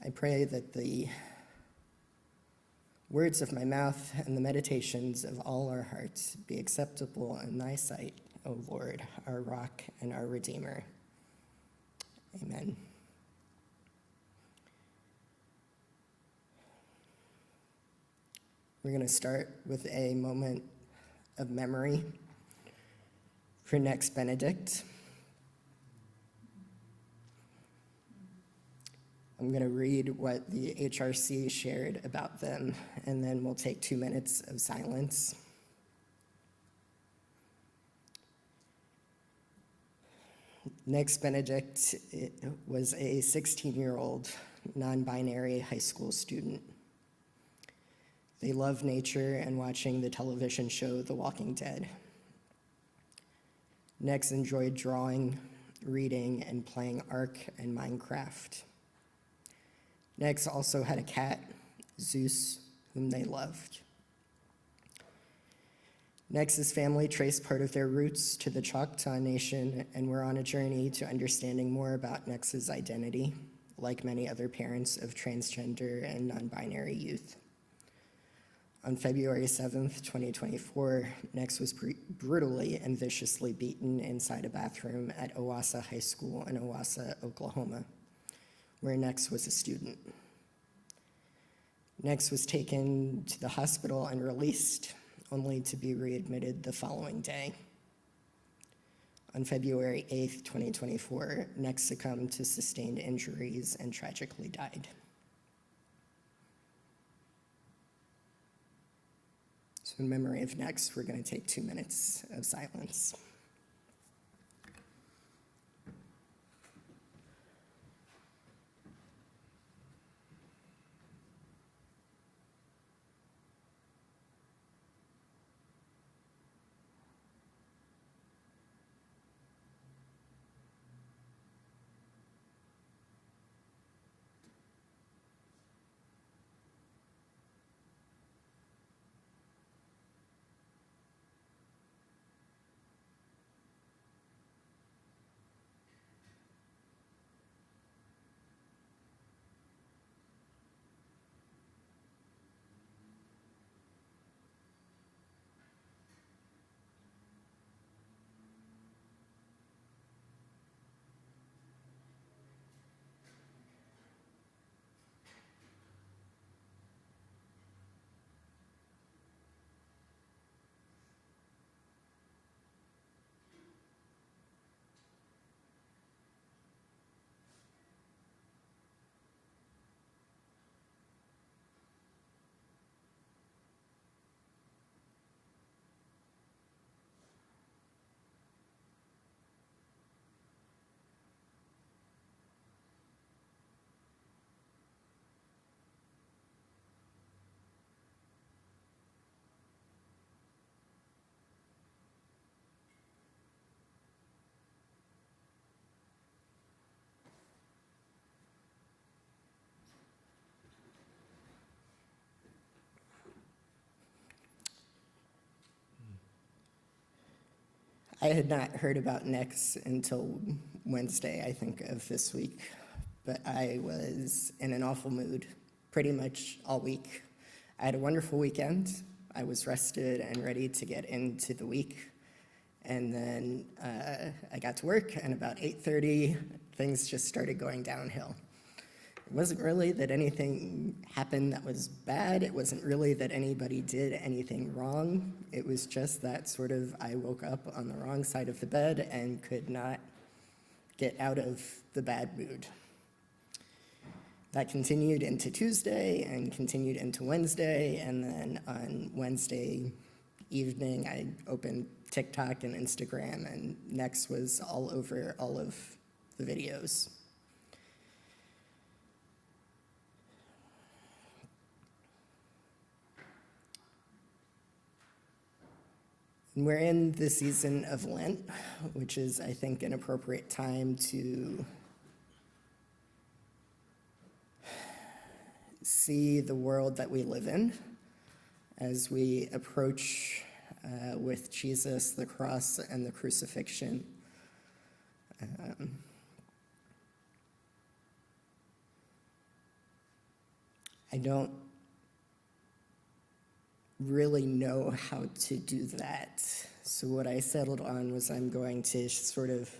I pray that the words of my mouth and the meditations of all our hearts be acceptable in thy sight, O Lord, our rock and our Redeemer. Amen. We're going to start with a moment of memory for next Benedict. I'm going to read what the HRC shared about them, and then we'll take 2 minutes of silence. Next Benedict was a 16-year-old non-binary high school student. They love nature and watching the television show The Walking Dead. Next enjoyed drawing, reading, and playing Ark and Minecraft. Next also had a cat, Zeus, whom they loved. Nex's family traced part of their roots to the Choctaw Nation and were on a journey to understanding more about Nex's identity, like many other parents of transgender and non-binary youth. On February 7th, 2024, Nex was brutally and viciously beaten inside a bathroom at Owasso High School in Owasso, Oklahoma, where Nex was a student. Nex was taken to the hospital and released, only to be readmitted the following day. On February 8th, 2024, Nex succumbed to sustained injuries and tragically died. So in memory of Nex, we're going to take 2 minutes of silence. I had not heard about Nex until Wednesday, I think, of this week, but I was in an awful mood pretty much all week. I had a wonderful weekend. I was rested and ready to get into the week, and then I got to work, and about 8:30, things just started going downhill. It wasn't really that anything happened that was bad. It wasn't really that anybody did anything wrong. It was just that sort of I woke up on the wrong side of the bed and could not get out of the bad mood. That continued into Tuesday and continued into Wednesday, and then on Wednesday evening, I opened TikTok and Instagram, and Nex was all over all of the videos. We're in the season of Lent, which is, I think, an appropriate time to see the world that we live in as we approach with Jesus, the cross, and the crucifixion. I don't really know how to do that. So what I settled on was I'm going to sort of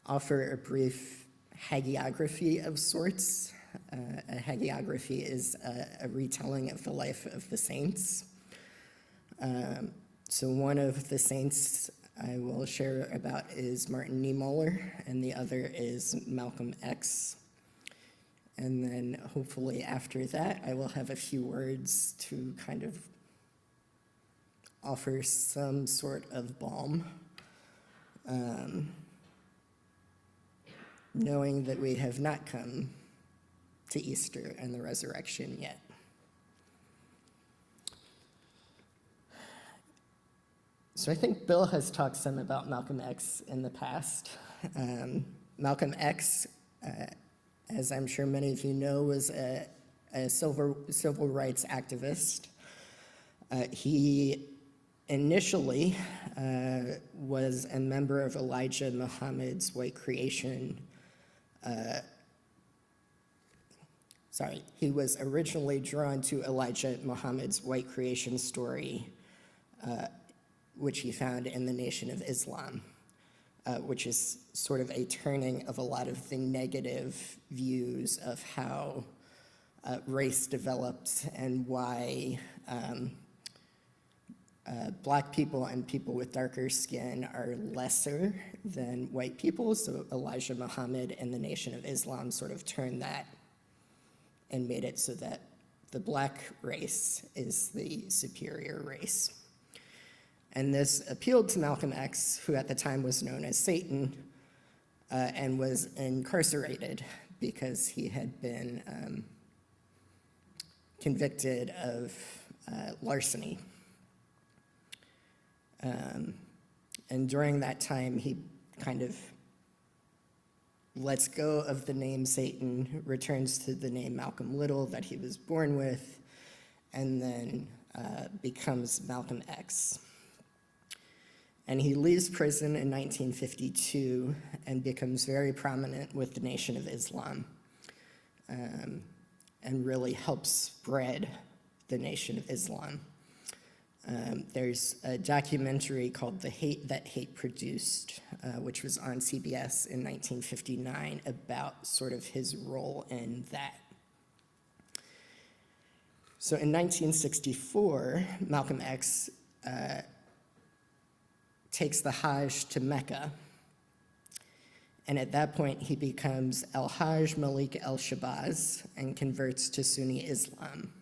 offer a brief hagiography of sorts. A hagiography is a retelling of the life of the saints. So one of the saints I will share about is Martin Niemöller, and the other is Malcolm X. And then hopefully after that, I will have a few words to kind of offer some sort of balm, knowing that we have not come to Easter and the resurrection yet. So I think Bill has talked some about Malcolm X in the past. Malcolm X, as I'm sure many of you know, was a civil rights activist. He initially was a member of Elijah Muhammad's white creation. He was originally drawn to Elijah Muhammad's white creation story, which he found in the Nation of Islam, which is sort of a turning of a lot of the negative views of how race developed and why Black people and people with darker skin are lesser than white people. So Elijah Muhammad and the Nation of Islam sort of turned that and made it so that the Black race is the superior race. And this appealed to Malcolm X, who at the time was known as Satan, and was incarcerated because he had been convicted of larceny. And during that time, he kind of lets go of the name Satan, returns to the name Malcolm Little that he was born with, and then becomes Malcolm X. And he leaves prison in 1952 and becomes very prominent with the Nation of Islam, and really helps spread the Nation of Islam. There's a documentary called The Hate That Hate Produced, which was on CBS in 1959, about sort of his role in that. So in 1964, Malcolm X takes the Hajj to Mecca, and at that point he becomes Al-Hajj Malik al-Shabazz and converts to Sunni Islam.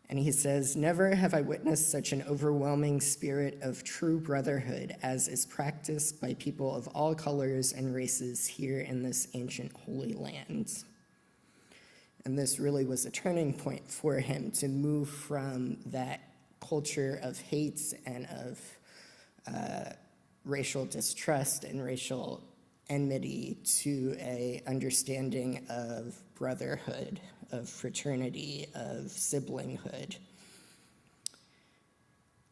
And he says, "Never have I witnessed such an overwhelming spirit of true brotherhood as is practiced by people of all colors and races here in this ancient Holy Land." And this really was a turning point for him to move from that culture of hate and of racial distrust and racial enmity to a understanding of brotherhood, of fraternity, of siblinghood.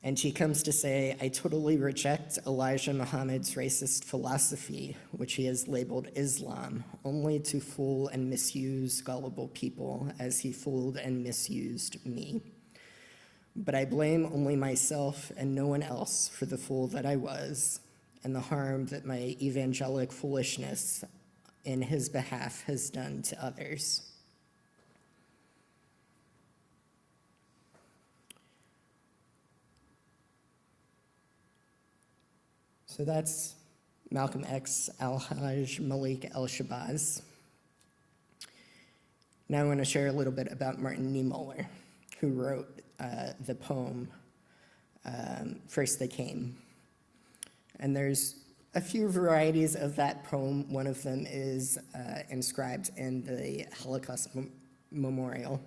And he comes to say, "I totally reject Elijah Muhammad's racist philosophy, which he has labeled Islam, only to fool and misuse gullible people as he fooled and misused me. But I blame only myself and no one else for the fool that I was and the harm that my evangelic foolishness in his behalf has done to others." So that's Malcolm X, Al-Hajj Malik al-Shabazz. Now I want to share a little bit about Martin Niemöller, who wrote the poem, First They Came. And there's a few varieties of that poem. One of them is inscribed in the Holocaust Memorial.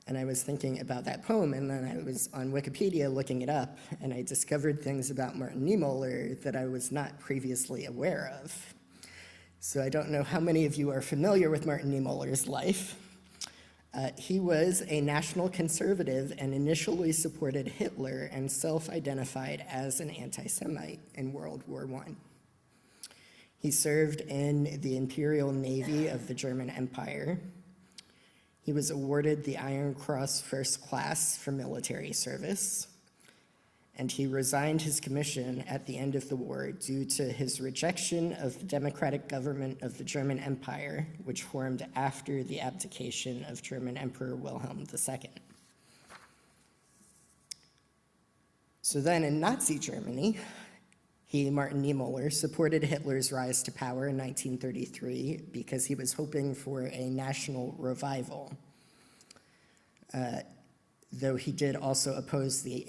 And I was thinking about that poem, and then I was on Wikipedia looking it up, and I discovered things about Martin Niemöller that I was not previously aware of. So I don't know how many of you are familiar with Martin Niemöller's life. He was a national conservative and initially supported Hitler and self-identified as an anti-Semite in World War I. He served in the Imperial Navy of the German Empire. He was awarded the Iron Cross First Class for military service, and he resigned his commission at the end of the war due to his rejection of the democratic government of the German Empire, which formed after the abdication of German Emperor Wilhelm II. So then in Nazi Germany, he, Martin Niemöller, supported Hitler's rise to power in 1933 because he was hoping for a national revival, though he did also oppose the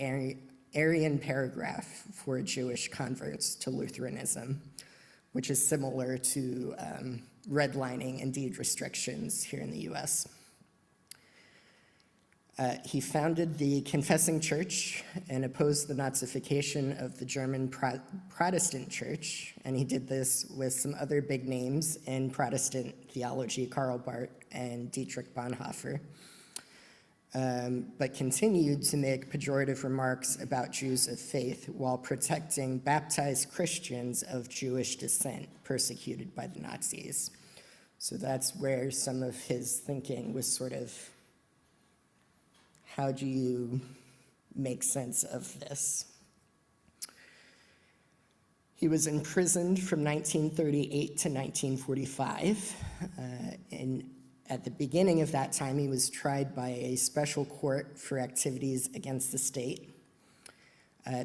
Aryan paragraph for Jewish converts to Lutheranism, which is similar to redlining and deed restrictions here in the US. He founded the Confessing Church and opposed the Nazification of the German Protestant Church, and he did this with some other big names in Protestant theology, Karl Barth and Dietrich Bonhoeffer, but continued to make pejorative remarks about Jews of faith while protecting baptized Christians of Jewish descent persecuted by the Nazis. So that's where some of his thinking was sort of, how do you make sense of this? He was imprisoned from 1938 to 1945. At the beginning of that time, he was tried by a special court for activities against the state.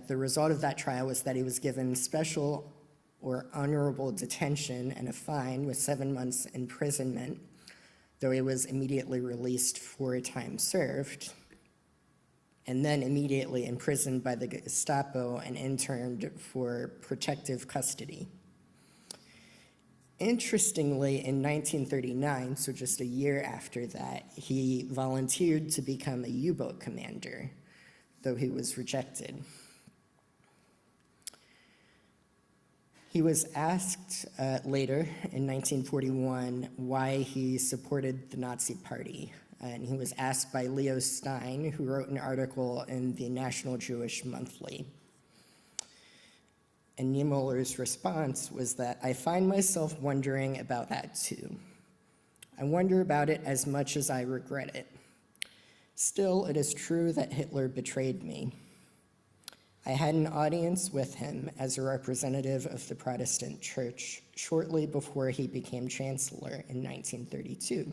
The result of that trial was that he was given special or honorable detention and a fine with 7 months imprisonment, though he was immediately released for a time served, and then immediately imprisoned by the Gestapo and interned for protective custody. Interestingly, in 1939, so just a year after that, he volunteered to become a U-boat commander, though he was rejected. He was asked later in 1941 why he supported the Nazi Party. And he was asked by Leo Stein, who wrote an article in the National Jewish Monthly. And Niemöller's response was that, "I find myself wondering about that too. I wonder about it as much as I regret it. Still, it is true that Hitler betrayed me. I had an audience with him as a representative of the Protestant Church shortly before he became chancellor in 1932.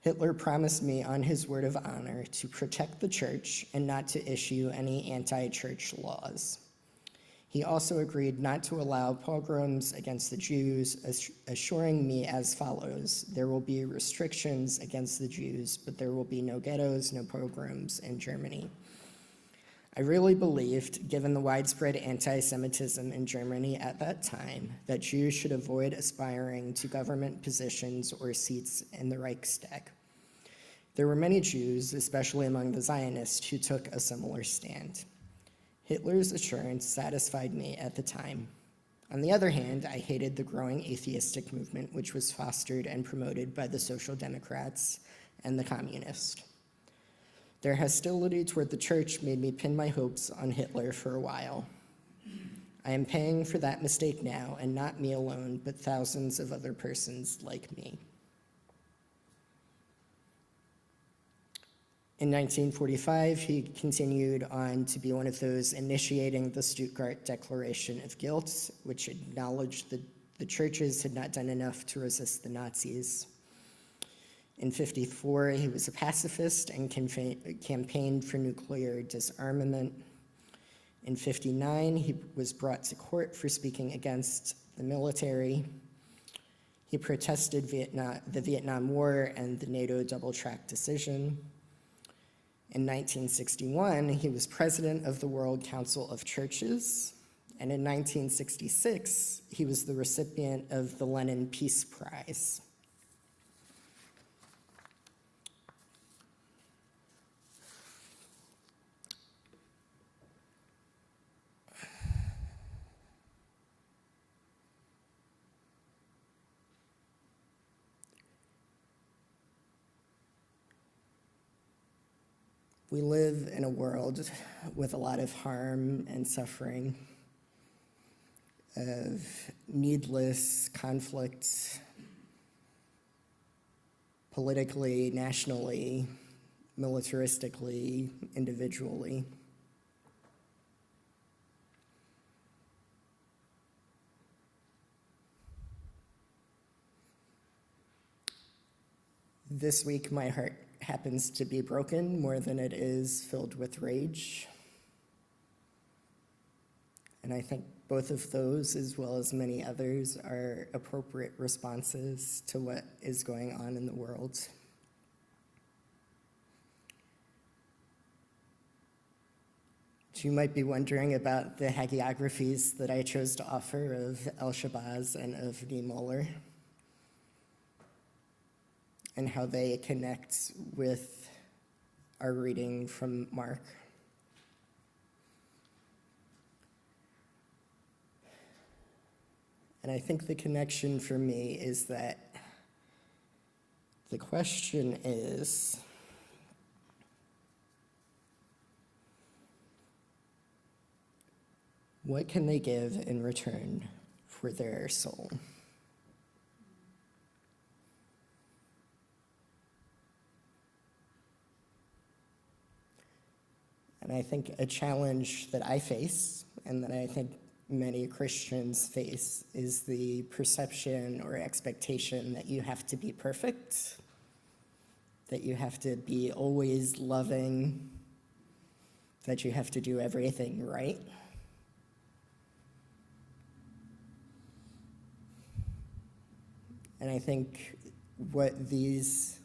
Hitler promised me on his word of honor to protect the church and not to issue any anti-church laws. He also agreed not to allow pogroms against the Jews, assuring me as follows: there will be restrictions against the Jews, but there will be no ghettos, no pogroms in Germany. I really believed, given the widespread anti-Semitism in Germany at that time, that Jews should avoid aspiring to government positions or seats in the Reichstag. There were many Jews, especially among the Zionists, who took a similar stand. Hitler's assurance satisfied me at the time. On the other hand, I hated the growing atheistic movement, which was fostered and promoted by the Social Democrats and the Communists. Their hostility toward the church made me pin my hopes on Hitler for a while. I am paying for that mistake now, and not me alone, but thousands of other persons like me." In 1945, he continued on to be one of those initiating the Stuttgart Declaration of Guilt, which acknowledged that the churches had not done enough to resist the Nazis. In 1954, he was a pacifist and campaigned for nuclear disarmament. In 1959, he was brought to court for speaking against the military. He protested the Vietnam War and the NATO double-track decision. In 1961, he was president of the World Council of Churches. And in 1966, he was the recipient of the Lenin Peace Prize. We live in a world with a lot of harm and suffering. of needless conflict, politically, nationally, militaristically, individually. This week, my heart happens to be broken more than it is filled with rage. And I think both of those, as well as many others, are appropriate responses to what is going on in the world. You might be wondering about the hagiographies that I chose to offer of El-Shabazz and of Niemöller, and how they connect with our reading from Mark. And I think the connection for me is that the question is, what can they give in return for their soul? And I think a challenge that I face, and that I think many Christians face, is the perception or expectation that you have to be perfect, that you have to be always loving, that you have to do everything right. And I think what these,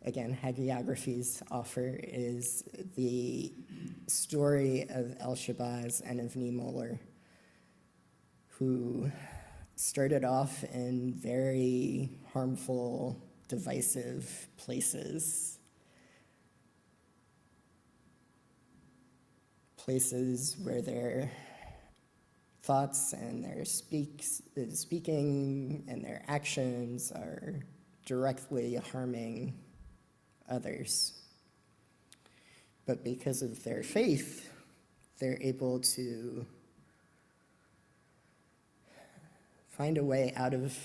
again, hagiographies offer is the story of El-Shabazz and of Niemöller, who started off in very harmful, divisive places. Places where their thoughts and their speaking and their actions are directly harming others. But because of their faith, they're able to find a way out of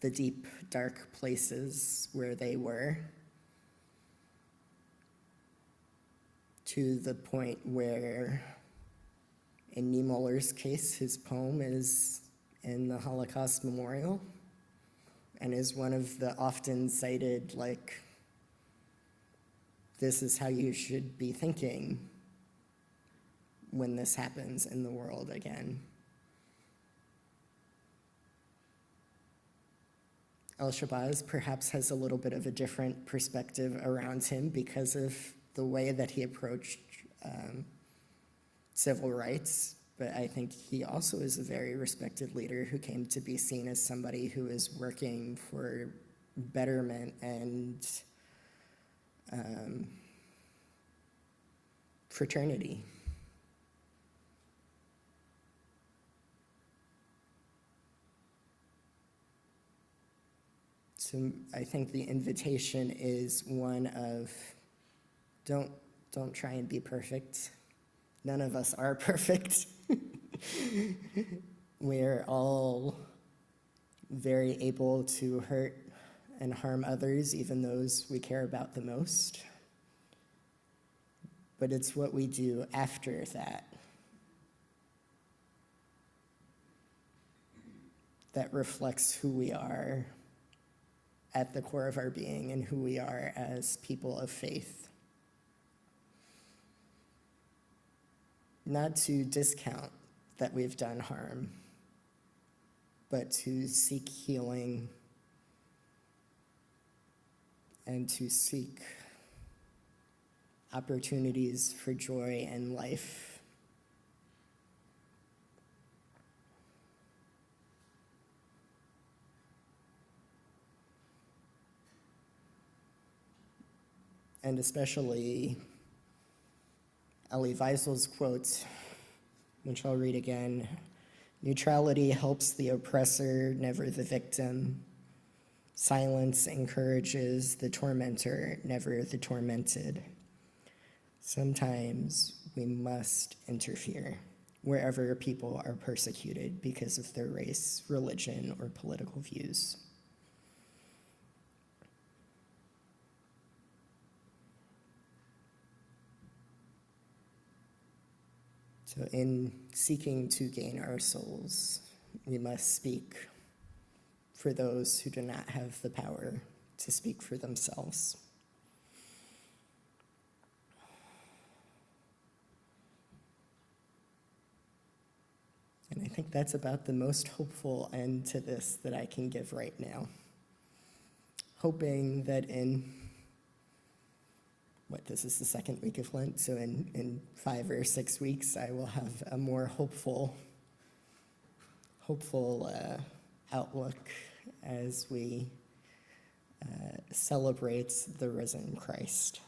the deep, dark places where they were, to the point where, in Niemöller's case, his poem is in the Holocaust Memorial and is one of the often cited, like, this is how you should be thinking when this happens in the world again. El-Shabazz perhaps has a little bit of a different perspective around him because of the way that he approached civil rights, but I think he also is a very respected leader who came to be seen as somebody who is working for betterment and fraternity. So I think the invitation is one of don't try and be perfect. None of us are perfect. We're all very able to hurt and harm others, even those we care about the most. But it's what we do after that that reflects who we are at the core of our being and who we are as people of faith. Not to discount that we've done harm, but to seek healing and to seek opportunities for joy and life. And especially Elie Wiesel's quote, which I'll read again: "Neutrality helps the oppressor, never the victim. Silence encourages the tormentor, never the tormented. Sometimes we must interfere wherever people are persecuted because of their race, religion, or political views. So in seeking to gain our souls, we must speak for those who do not have the power to speak for themselves. And I think that's about the most hopeful end to this that I can give right now. Hoping that this is the second week of Lent, so in 5 or 6 weeks, I will have a more hopeful outlook as we celebrate the risen Christ.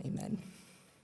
Amen.